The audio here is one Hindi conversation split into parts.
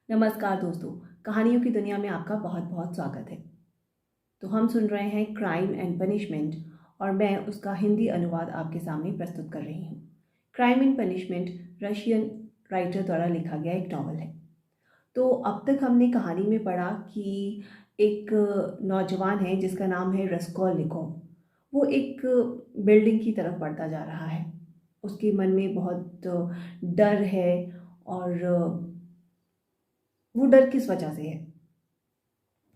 नमस्कार दोस्तों, कहानियों की दुनिया में आपका बहुत बहुत स्वागत है। तो हम सुन रहे हैं क्राइम एंड पनिशमेंट और मैं उसका हिंदी अनुवाद आपके सामने प्रस्तुत कर रही हूँ। Crime and punishment Russian writer द्वारा लिखा गया एक नॉवल है। तो अब तक हमने कहानी में पढ़ा कि एक नौजवान है जिसका नाम है रस्कोल्निकोव। वो एक बिल्डिंग की तरफ बढ़ता जा रहा है। उसके मन में बहुत डर है और वो डर किस वजह से है।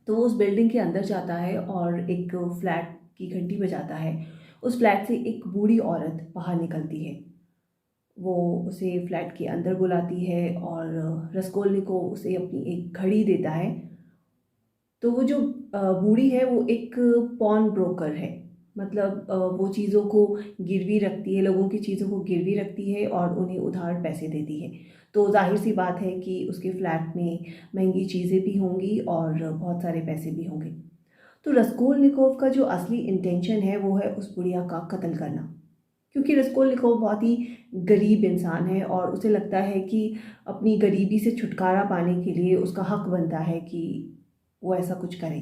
तो वो उस बिल्डिंग के अंदर जाता है और एक फ्लैट की घंटी बजाता है। उस फ्लैट से एक बूढ़ी औरत बाहर निकलती है। वो उसे फ्लैट के अंदर बुलाती है और रसगोल्निकोव उसे अपनी एक घड़ी देता है। तो वो जो बूढ़ी है वो एक पॉन ब्रोकर है। मतलब वो चीज़ों को गिरवी रखती है, लोगों की चीज़ों को गिरवी रखती है और उन्हें उधार पैसे देती है। तो ज़ाहिर सी बात है कि उसके फ्लैट में महंगी चीज़ें भी होंगी और बहुत सारे पैसे भी होंगे। तो रसकोल्निकोव का जो असली इंटेंशन है वो है उस बुढ़िया का कत्ल करना। क्योंकि रसकोल्निकोव बहुत ही गरीब इंसान है और उसे लगता है कि अपनी गरीबी से छुटकारा पाने के लिए उसका हक बनता है कि वो ऐसा कुछ करे।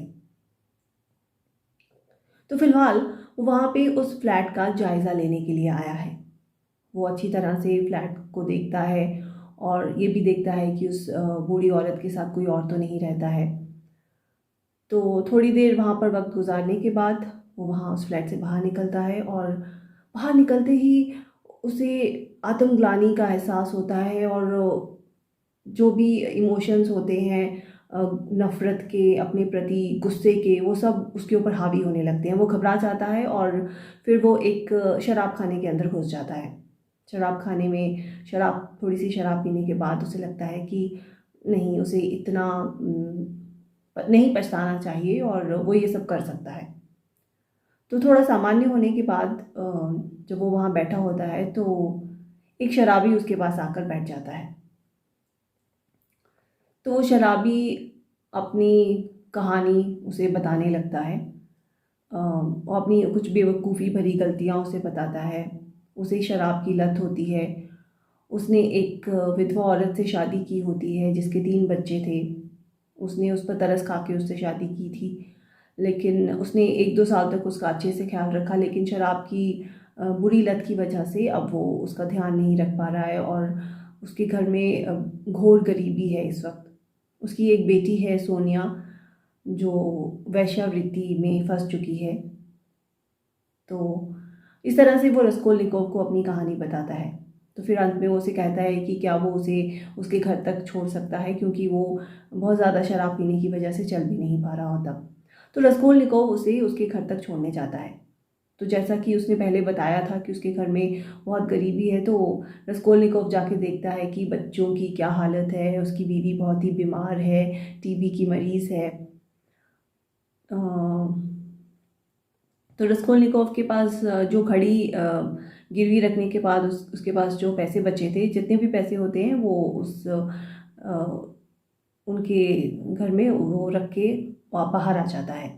तो फिलहाल वो वहाँ पे उस फ्लैट का जायज़ा लेने के लिए आया है। वो अच्छी तरह से फ्लैट को देखता है और ये भी देखता है कि उस बूढ़ी औरत के साथ कोई और तो नहीं रहता है। तो थोड़ी देर वहाँ पर वक्त गुजारने के बाद वो वहाँ उस फ्लैट से बाहर निकलता है और बाहर निकलते ही उसे आत्मग्लानि का एहसास होता है और जो भी इमोशंस होते हैं, नफ़रत के, अपने प्रति गुस्से के, वो सब उसके ऊपर हावी होने लगते हैं। वो घबरा जाता है और फिर वो एक शराब खाने के अंदर घुस जाता है। शराब खाने में थोड़ी-सी शराब पीने के बाद उसे लगता है कि नहीं, उसे इतना नहीं पछताना चाहिए और वो ये सब कर सकता है। तो थोड़ा सामान्य होने के बाद जब वो वहाँ बैठा होता है तो एक शराबी उसके पास आकर बैठ जाता है। तो वो शराबी अपनी कहानी उसे बताने लगता है। और अपनी कुछ बेवकूफ़ी भरी गलतियाँ उसे बताता है। उसे शराब की लत होती है। उसने एक विधवा औरत से शादी की होती है जिसके 3 बच्चे थे। उसने उस पर तरस खा के उससे शादी की थी। लेकिन उसने 1-2 साल तक उसका अच्छे से ख़्याल रखा, लेकिन शराब की बुरी लत की वजह से अब वो उसका ध्यान नहीं रख पा रहा है और उसके घर में घोर गरीबी है इस वक़्त। उसकी एक बेटी है सोनिया, जो वेश्यावृत्ति में फँस चुकी है। तो इस तरह से वो रसकोल्निकोव को अपनी कहानी बताता है। तो फिर अंत में वो उसे कहता है कि क्या वो उसे उसके घर तक छोड़ सकता है, क्योंकि वो बहुत ज़्यादा शराब पीने की वजह से चल भी नहीं पा रहा होता। तो रसकोल्निकोव उसे उसके घर तक छोड़ने जाता है। तो जैसा कि उसने पहले बताया था कि उसके घर में बहुत गरीबी है, तो रसकोल्निकोव जाके देखता है कि बच्चों की क्या हालत है, उसकी बीवी बहुत ही बीमार है, टीबी की मरीज़ है। अ, तो रसकोल्निकोव के पास जो घड़ी गिरवी रखने के बाद उसके पास जो पैसे बचे थे, जितने भी पैसे होते हैं वो उनके घर में वो रख के बाहर आ जाता है।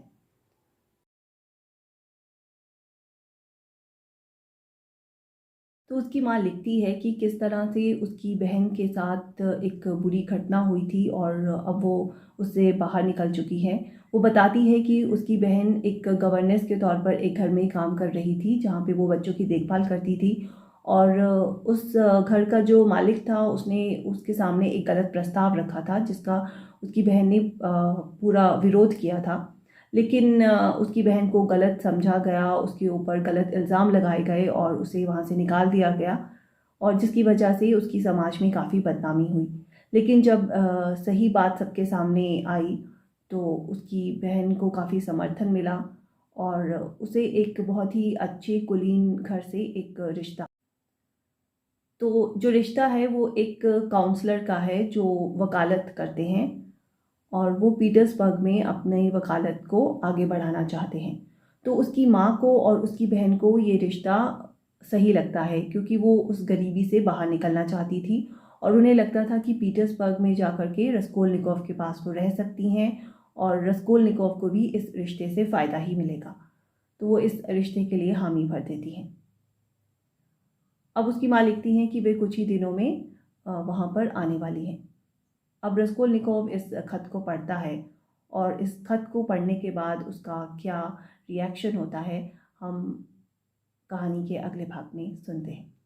तो उसकी माँ लिखती है कि किस तरह से उसकी बहन के साथ एक बुरी घटना हुई थी और अब वो उससे बाहर निकल चुकी है। वो बताती है कि उसकी बहन एक गवर्नेस के तौर पर एक घर में काम कर रही थी, जहाँ पे वो बच्चों की देखभाल करती थी और उस घर का जो मालिक था उसने उसके सामने एक गलत प्रस्ताव रखा था, जिसका उसकी बहन ने पूरा विरोध किया था। लेकिन उसकी बहन को गलत समझा गया, उसके ऊपर गलत इल्ज़ाम लगाए गए और उसे वहाँ से निकाल दिया गया और जिसकी वजह से उसकी समाज में काफ़ी बदनामी हुई। लेकिन जब सही बात सबके सामने आई, तो उसकी बहन को काफ़ी समर्थन मिला और उसे एक बहुत ही अच्छे कुलीन घर से एक रिश्ता। तो जो रिश्ता है वो एक काउंसलर का है जो वकालत करते हैं और वो पीटर्सबर्ग में अपनी वकालत को आगे बढ़ाना चाहते हैं। तो उसकी माँ को और उसकी बहन को ये रिश्ता सही लगता है, क्योंकि वो उस गरीबी से बाहर निकलना चाहती थी और उन्हें लगता था कि पीटर्सबर्ग में जाकर के रसकोल्निकोव के पास वो रह सकती हैं और रसकोल्निकोव को भी इस रिश्ते से फ़ायदा ही मिलेगा। तो वो इस रिश्ते के लिए हामी भर देती हैं। अब उसकी माँ लिखती हैं कि वे कुछ ही दिनों में वहाँ पर आने वाली हैं। अब रस्कोल्निकोव इस खत को पढ़ता है और इस खत को पढ़ने के बाद उसका क्या रिएक्शन होता है हम कहानी के अगले भाग में सुनते हैं।